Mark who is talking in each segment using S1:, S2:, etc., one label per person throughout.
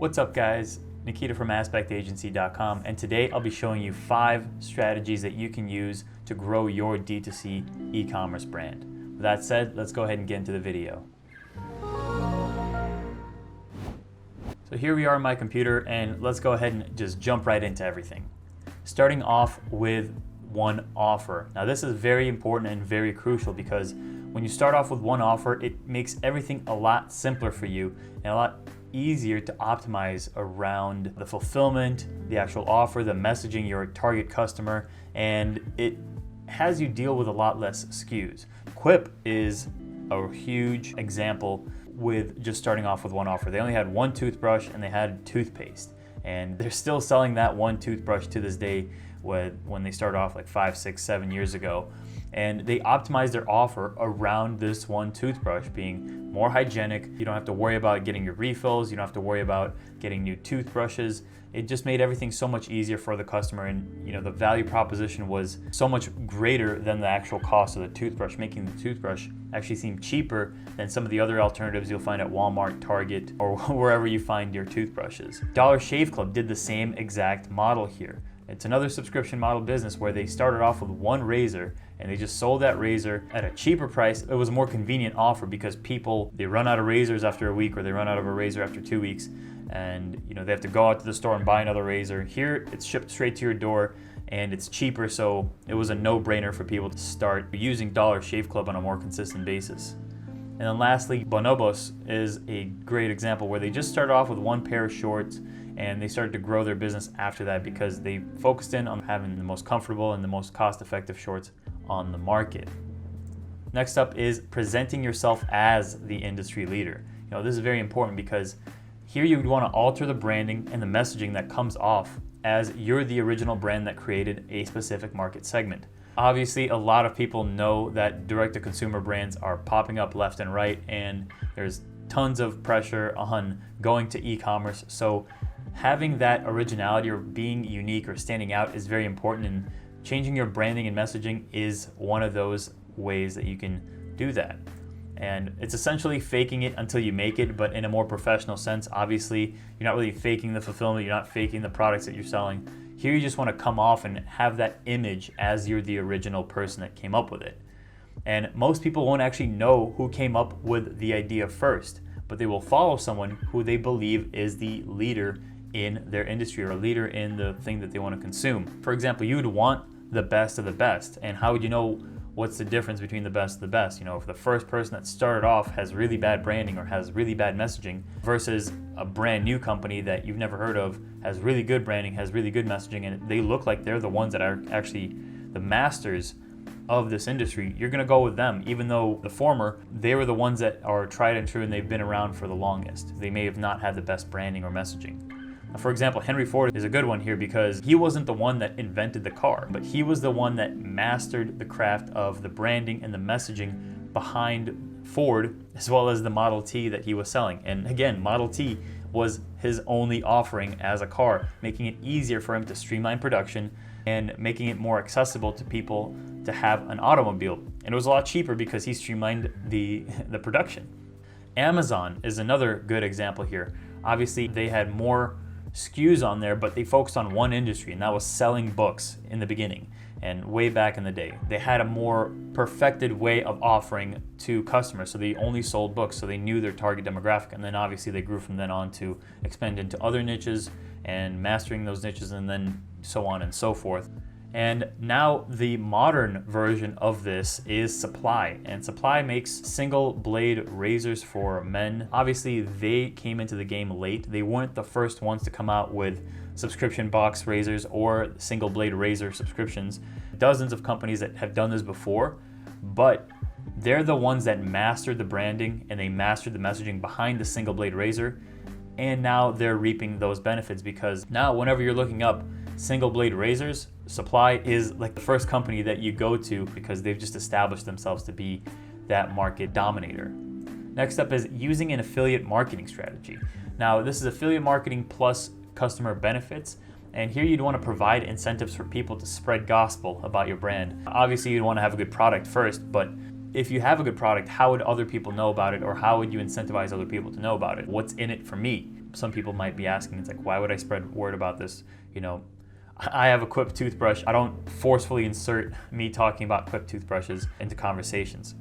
S1: What's up guys, Nikita from aspectagency.com, and today I'll be showing you 5 strategies that you can use to grow your D2C e-commerce brand. With that said, let's go ahead and get into the video. So here we are on my computer, and let's go ahead and just jump right into everything. Starting off with one offer. Now this is very important and very crucial because when you start off with one offer, it makes everything a lot simpler for you and a lot easier to optimize around the fulfillment, the actual offer, the messaging, your target customer, and it has you deal with a lot less SKUs. Quip is a huge example with just starting off with one offer. They only had one toothbrush and they had toothpaste, and they're still selling that one toothbrush to this day when they started off like 5, 6, 7 years ago. And they optimized their offer around this one toothbrush being more hygienic. You don't have to worry about getting your refills. You don't have to worry about getting new toothbrushes. It just made everything so much easier for the customer, and the value proposition was so much greater than the actual cost of the toothbrush, making the toothbrush actually seem cheaper than some of the other alternatives you'll find at Walmart, Target, or wherever you find your toothbrushes. Dollar Shave Club did the same exact model here. It's another subscription model business where they started off with one razor and they just sold that razor at a cheaper price. It was a more convenient offer because people, they run out of razors after a week, or they run out of a razor after 2 weeks, and they have to go out to the store and buy another razor. Here it's shipped straight to your door and it's cheaper, so it was a no-brainer for people to start using Dollar Shave Club on a more consistent basis. And then lastly, Bonobos is a great example where they just started off with one pair of shorts and they started to grow their business after that because they focused in on having the most comfortable and the most cost-effective shorts on the market. Next up is presenting yourself as the industry leader. This is very important because here you would want to alter the branding and the messaging that comes off as you're the original brand that created a specific market segment. Obviously, a lot of people know that direct-to-consumer brands are popping up left and right, and there's tons of pressure on going to e-commerce. So having that originality or being unique or standing out is very important, and changing your branding and messaging is one of those ways that you can do that. And it's essentially faking it until you make it, but in a more professional sense. Obviously, you're not really faking the fulfillment, you're not faking the products that you're selling. Here you just want to come off and have that image as you're the original person that came up with it. And most people won't actually know who came up with the idea first, but they will follow someone who they believe is the leader in their industry or a leader in the thing that they want to consume. For example, you would want the best of the best, and how would you know what's the difference between the best of the best? If the first person that started off has really bad branding or has really bad messaging versus a brand new company that you've never heard of has really good branding, has really good messaging, and they look like they're the ones that are actually the masters of this industry, you're gonna go with them, even though the former, they were the ones that are tried and true and they've been around for the longest. They may have not had the best branding or messaging. For example, Henry Ford is a good one here because he wasn't the one that invented the car, but he was the one that mastered the craft of the branding and the messaging behind Ford, as well as the Model T that he was selling. And again, Model T was his only offering as a car, making it easier for him to streamline production and making it more accessible to people to have an automobile. And it was a lot cheaper because he streamlined the production. Amazon is another good example here. Obviously, they had more SKUs on there, but they focused on one industry, and that was selling books in the beginning and way back in the day. They had a more perfected way of offering to customers, so they only sold books, so they knew their target demographic, and then obviously they grew from then on to expand into other niches and mastering those niches, and then so on and so forth. And now the modern version of this is Supply, and Supply makes single blade razors for men. Obviously they came into the game late. They weren't the first ones to come out with subscription box razors or single blade razor subscriptions. Dozens of companies that have done this before, but they're the ones that mastered the branding and they mastered the messaging behind the single blade razor, and now they're reaping those benefits because now whenever you're looking up single blade razors, Supply is like the first company that you go to because they've just established themselves to be that market dominator. Next up is using an affiliate marketing strategy. Now this is affiliate marketing plus customer benefits, and here you'd want to provide incentives for people to spread gospel about your brand. Obviously you'd want to have a good product first, but if you have a good product, how would other people know about it, or how would you incentivize other people to know about it? What's in it for me? some people might be asking, it's like, why would I spread word about this? I have a Quip toothbrush. I don't forcefully insert me talking about Quip toothbrushes into conversations.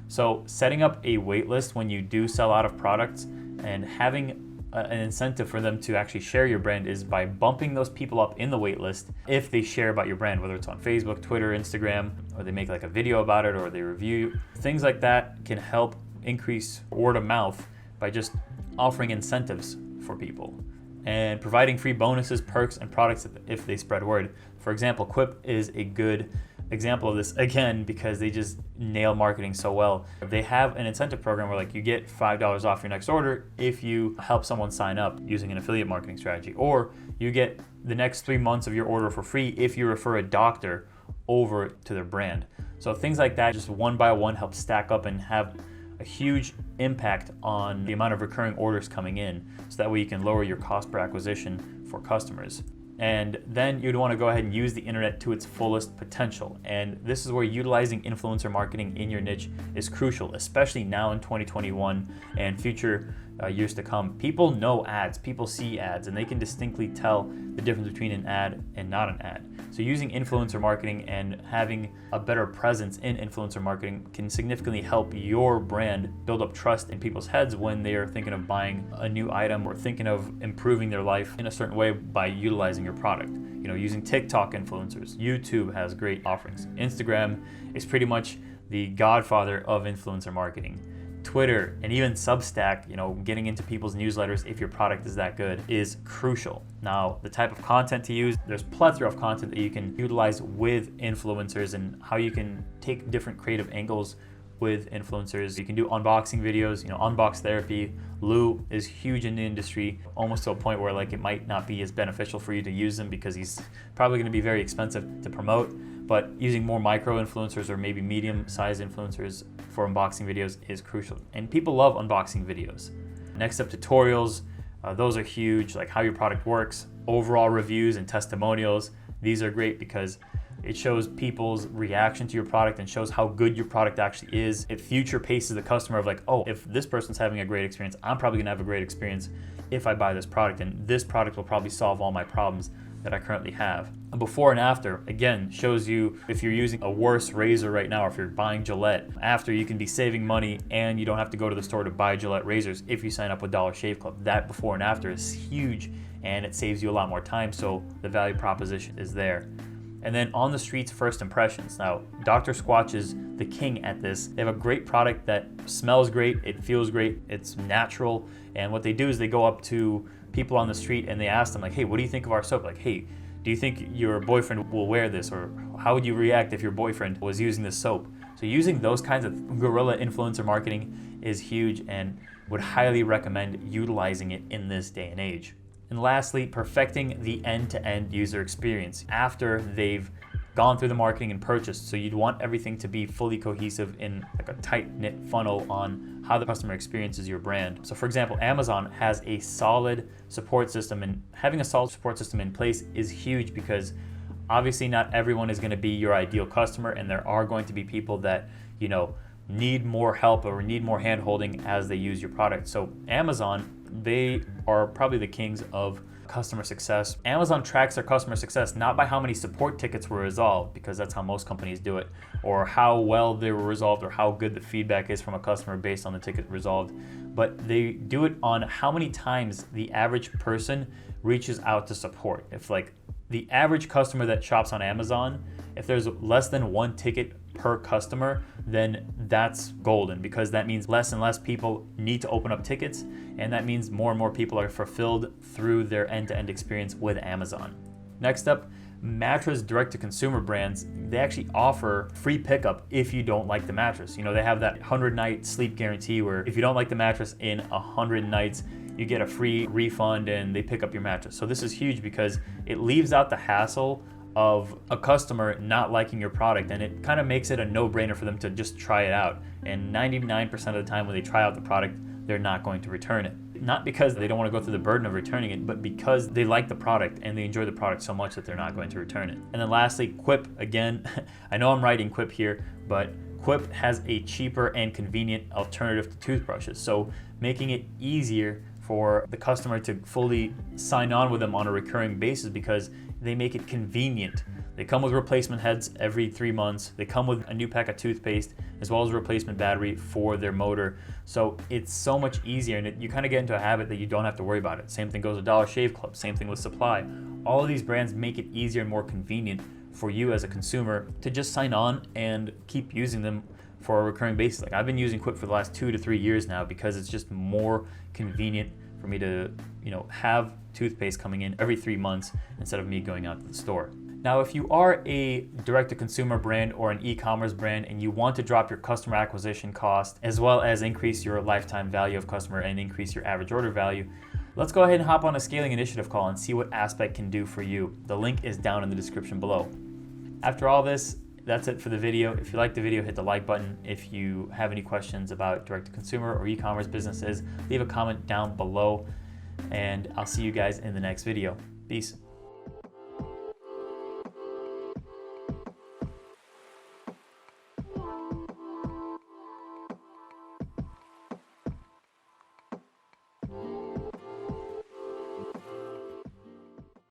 S1: So setting up a wait list when you do sell out of products and having an incentive for them to actually share your brand is by bumping those people up in the wait list if they share about your brand, whether it's on Facebook, Twitter, Instagram, or they make like a video about it, or they review. Things like that can help increase word of mouth by just offering incentives for people and providing free bonuses, perks, and products if they spread word. For example, Quip is a good example of this, again, because they just nail marketing so well. They have an incentive program where like you get $5 off your next order if you help someone sign up using an affiliate marketing strategy, or you get the next 3 months of your order for free if you refer a doctor over to their brand. So things like that, just one by one, help stack up and have a huge impact on the amount of recurring orders coming in, so that way you can lower your cost per acquisition for customers. And then you'd want to go ahead and use the internet to its fullest potential. And this is where utilizing influencer marketing in your niche is crucial, especially now in 2021 and future years to come. People know ads, people see ads, and they can distinctly tell the difference between an ad and not an ad. So using influencer marketing and having a better presence in influencer marketing can significantly help your brand build up trust in people's heads when they are thinking of buying a new item or thinking of improving their life in a certain way by utilizing your product. Using TikTok influencers. YouTube has great offerings. Instagram is pretty much the godfather of influencer marketing. Twitter and even Substack, getting into people's newsletters if your product is that good is crucial. Now, the type of content to use, there's plethora of content that you can utilize with influencers and how you can take different creative angles with influencers. You can do unboxing videos, unbox therapy. Lou is huge in the industry, almost to a point where like it might not be as beneficial for you to use him because he's probably going to be very expensive to promote. But using more micro influencers or maybe medium-sized influencers for unboxing videos is crucial. And people love unboxing videos. Next up, tutorials. Those are huge, like how your product works, overall reviews and testimonials. These are great because it shows people's reaction to your product and shows how good your product actually is. It future paces the customer of like, oh, if this person's having a great experience, I'm probably gonna have a great experience if I buy this product, and this product will probably solve all my problems that I currently have. A before and after, again, shows you if you're using a worse razor right now, or if you're buying Gillette, after you can be saving money and you don't have to go to the store to buy Gillette razors if you sign up with Dollar Shave Club. That before and after is huge and it saves you a lot more time, so the value proposition is there. And then on the streets, first impressions. Now, Dr. Squatch is the king at this. They have a great product that smells great, it feels great, it's natural, and what they do is they go up to people on the street and they ask them like, hey, what do you think of our soap? Like, hey, do you think your boyfriend will wear this? Or how would you react if your boyfriend was using this soap? So using those kinds of guerrilla influencer marketing is huge and would highly recommend utilizing it in this day and age. And lastly, perfecting the end-to-end user experience after they've gone through the marketing and purchased. So you'd want everything to be fully cohesive in like a tight-knit funnel on how the customer experiences your brand. So for example, Amazon has a solid support system, and having a solid support system in place is huge because obviously not everyone is going to be your ideal customer, and there are going to be people that, need more help or need more hand-holding as they use your product. So Amazon, they are probably the kings of customer success. Amazon tracks their customer success not by how many support tickets were resolved, because that's how most companies do it, or how well they were resolved, or how good the feedback is from a customer based on the ticket resolved, but they do it on how many times the average person reaches out to support. If like the average customer that shops on Amazon, if there's less than one ticket per customer, then that's golden, because that means less and less people need to open up tickets, and that means more and more people are fulfilled through their end-to-end experience with Amazon. Next up, mattress direct-to-consumer brands, they actually offer free pickup if you don't like the mattress. They have that 100-night sleep guarantee where if you don't like the mattress in 100 nights, you get a free refund and they pick up your mattress. So this is huge because it leaves out the hassle of a customer not liking your product, and it kind of makes it a no-brainer for them to just try it out. And 99% of the time when they try out the product, they're not going to return it. Not because they don't want to go through the burden of returning it, but because they like the product and they enjoy the product so much that they're not going to return it. And then lastly, Quip, again, I know I'm writing Quip here, but Quip has a cheaper and convenient alternative to toothbrushes. So making it easier for the customer to fully sign on with them on a recurring basis because they make it convenient. They come with replacement heads every 3 months. They come with a new pack of toothpaste as well as a replacement battery for their motor. So it's so much easier, and you kind of get into a habit that you don't have to worry about it. Same thing goes with Dollar Shave Club, same thing with Supply. All of these brands make it easier and more convenient for you as a consumer to just sign on and keep using them for a recurring basis. Like I've been using Quip for the last 2 to 3 years now because it's just more convenient for me to, have toothpaste coming in every 3 months instead of me going out to the store. Now, if you are a direct-to-consumer brand or an e-commerce brand and you want to drop your customer acquisition cost as well as increase your lifetime value of customer and increase your average order value, let's go ahead and hop on a scaling initiative call and see what Aspect can do for you. The link is down in the description below. After all this, that's it for the video. If you like the video, hit the like button. If you have any questions about direct-to-consumer or e-commerce businesses, leave a comment down below, and I'll see you guys in the next video. Peace.